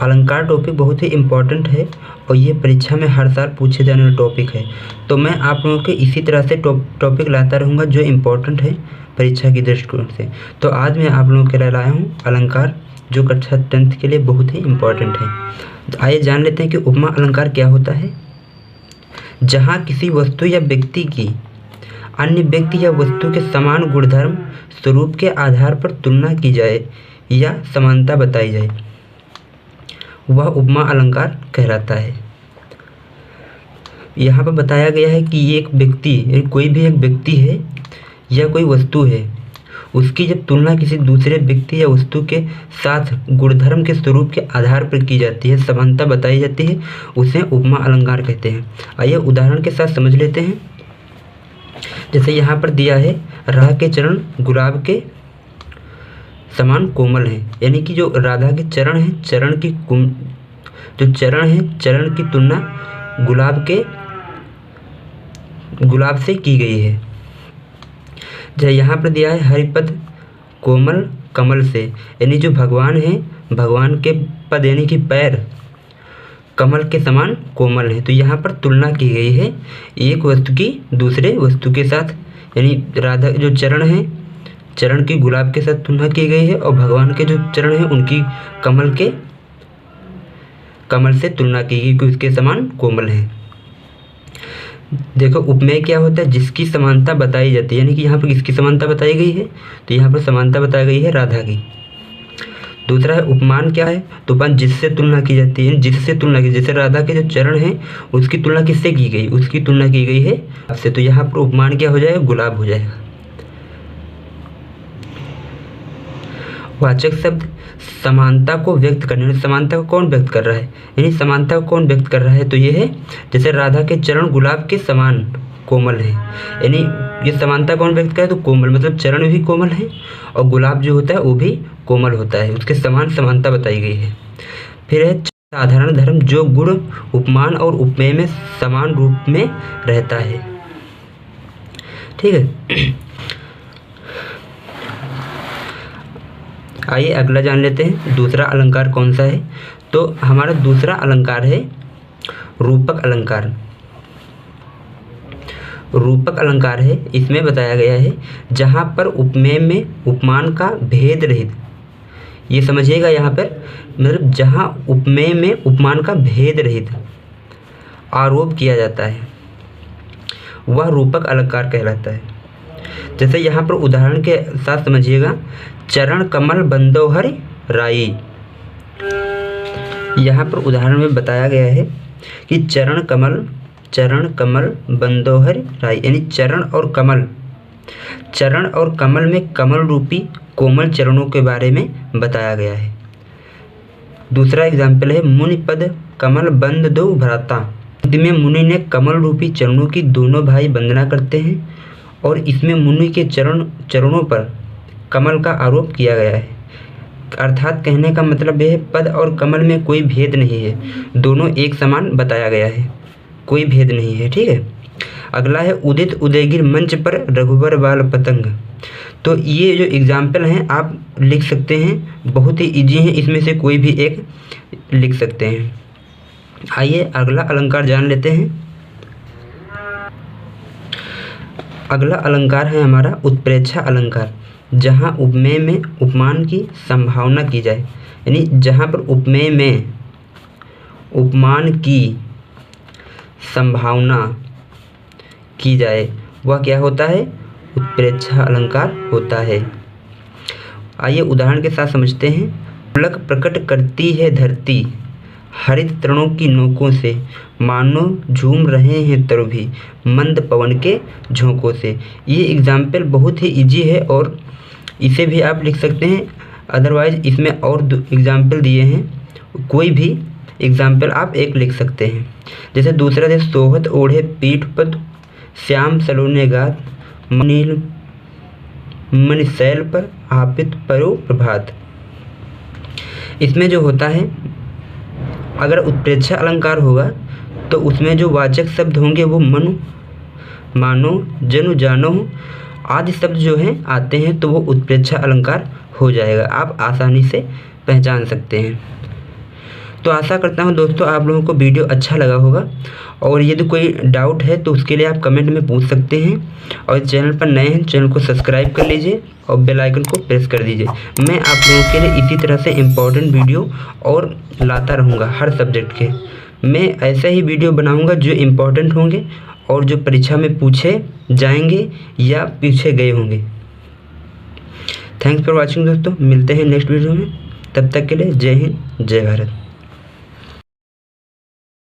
अलंकार टॉपिक बहुत ही इम्पोर्टेंट है और ये परीक्षा में हर साल पूछे जाने वाला टॉपिक है। तो मैं आप लोगों के इसी तरह से टॉपिक लाता रहूँगा जो इम्पोर्टेंट है परीक्षा की दृष्टिकोण से। तो आज मैं आप लोगों के लिए लाया हूँ अलंकार, जो कक्षा 10th के लिए बहुत ही इम्पोर्टेंट है। तो आइए जान लेते हैं कि उपमा अलंकार क्या होता है। जहाँ किसी वस्तु या व्यक्ति की अन्य व्यक्ति या वस्तु के समान गुणधर्म स्वरूप के आधार पर तुलना की जाए या समानता बताई जाए, वह उपमा अलंकार कहलाता है। यहाँ पर बताया गया है कि ये एक व्यक्ति, कोई भी एक व्यक्ति है या कोई वस्तु है, उसकी जब तुलना किसी दूसरे व्यक्ति या वस्तु के साथ गुणधर्म के स्वरूप के आधार पर की जाती है, समानता बताई जाती है, उसे उपमा अलंकार कहते हैं। आइए उदाहरण के साथ समझ लेते हैं। जैसे यहाँ पर दिया है, राधा के चरण गुलाब के समान कोमल हैं, यानी कि जो राधा के चरण हैं, चरण की तुलना गुलाब से की गई है। जैसे यहाँ पर दिया है, हरिपद कोमल कमल से, यानी जो भगवान हैं, भगवान के पद यानी कि पैर कमल के समान कोमल है। तो यहाँ पर तुलना की गई है एक वस्तु की दूसरे वस्तु के साथ, यानी राधा जो चरण हैं, चरण की गुलाब के साथ तुलना की गई है और भगवान के जो चरण हैं उनकी कमल से तुलना की गई कि उसके समान कोमल है। देखो उपमेय क्या होता है, जिसकी समानता बताई जाती है, यानी कि यहाँ पर किसकी समानता बताई गई है, तो यहाँ पर समानता बताई गई है राधा की। दूसरा है उपमान क्या है, तो उपमान जिससे तुलना की जाती है, जैसे राधा के जो चरण हैं उसकी तुलना किससे की गई, उसकी तुलना की गई है आपसे। तो यहाँ पर उपमान क्या हो जाएगा, गुलाब हो जाएगा। वाचक शब्द समानता को व्यक्त करने, समानता को कौन व्यक्त कर रहा है, यानी समानता को कौन व्यक्त कर रहा है, तो ये है जैसे राधा के चरण गुलाब के समान कोमल है, यानी ये समानता कौन व्यक्त करे, तो कोमल, मतलब चरण भी कोमल है और गुलाब जो होता है वो भी कोमल होता है, उसके समान समानता बताई गई है। फिर है साधारण धर्म, जो गुण उपमान और उपमेय में समान रूप में रहता है। ठीक है, आइए अगला जान लेते हैं दूसरा अलंकार कौन सा है। तो हमारा दूसरा अलंकार है रूपक अलंकार। रूपक अलंकार है, इसमें बताया गया है जहाँ पर उपमेय में उपमान का भेद रहित, ये समझिएगा यहाँ पर, मतलब जहाँ उपमेय में उपमान का भेद रहित आरोप किया जाता है वह रूपक अलंकार कहलाता है। जैसे यहाँ पर उदाहरण के साथ समझिएगा, चरण कमल बंदोहर राई। यहाँ पर उदाहरण में बताया गया है कि चरण कमल बंदोहर राई, यानी चरण और कमल में कमल रूपी कोमल चरणों के बारे में बताया गया है। दूसरा एग्जाम्पल है, मुनि पद कमल बंद दो भ्राता। में मुनि ने कमल रूपी चरणों की दोनों भाई वंदना करते हैं और इसमें मुनि के चरणों पर कमल का आरोप किया गया है। अर्थात कहने का मतलब यह है, पद और कमल में कोई भेद नहीं है, दोनों एक समान बताया गया है, कोई भेद नहीं है। ठीक है, अगला है उदित उदयगिर मंच पर रघुबर बाल पतंग। तो ये जो एग्जाम्पल हैं आप लिख सकते हैं, बहुत ही इजी हैं, इसमें से कोई भी एक लिख सकते हैं। आइए अगला अलंकार जान लेते हैं। अगला अलंकार है हमारा उत्प्रेक्षा अलंकार, जहाँ उपमेय में उपमान की संभावना की जाए, यानी जहाँ पर उपमेय में उपमान की संभावना की जाए वह क्या होता है, उत्प्रेक्षा अलंकार होता है। आइए उदाहरण के साथ समझते हैं। पुलक प्रकट करती है धरती हरित तृणों की नोकों से, मानो झूम रहे हैं तरु भी मंद पवन के झोंकों से। ये एग्जाम्पल बहुत ही इजी है और इसे भी आप लिख सकते हैं, अदरवाइज इसमें और एग्जाम्पल दिए हैं, कोई भी एग्जाम्पल आप एक लिख सकते हैं। जैसे दूसरा है, सोहत ओढ़े पीठ पर श्याम सलोने गात, नील मणिशैल पर आपित परो प्रभात। इसमें जो होता है, अगर उत्प्रेक्षा अलंकार होगा तो उसमें जो वाचक शब्द होंगे वो मनु, मानो, जनु, जानो आदि शब्द जो हैं आते हैं तो वो उत्प्रेक्षा अलंकार हो जाएगा, आप आसानी से पहचान सकते हैं। तो आशा करता हूँ दोस्तों आप लोगों को वीडियो अच्छा लगा होगा, और यदि कोई डाउट है तो उसके लिए आप कमेंट में पूछ सकते हैं, और चैनल पर नए हैं चैनल को सब्सक्राइब कर लीजिए और बेल आइकन को प्रेस कर दीजिए। मैं आप लोगों के लिए इसी तरह से इम्पोर्टेंट वीडियो और लाता रहूँगा हर सब्जेक्ट के। मैं ऐसे ही वीडियो बनाऊँगा जो इम्पोर्टेंट होंगे और जो परीक्षा में पूछे जाएंगे या पूछे गए होंगे। थैंक्स फॉर वॉचिंग दोस्तों, मिलते हैं नेक्स्ट वीडियो में, तब तक के लिए जय हिंद जय भारत।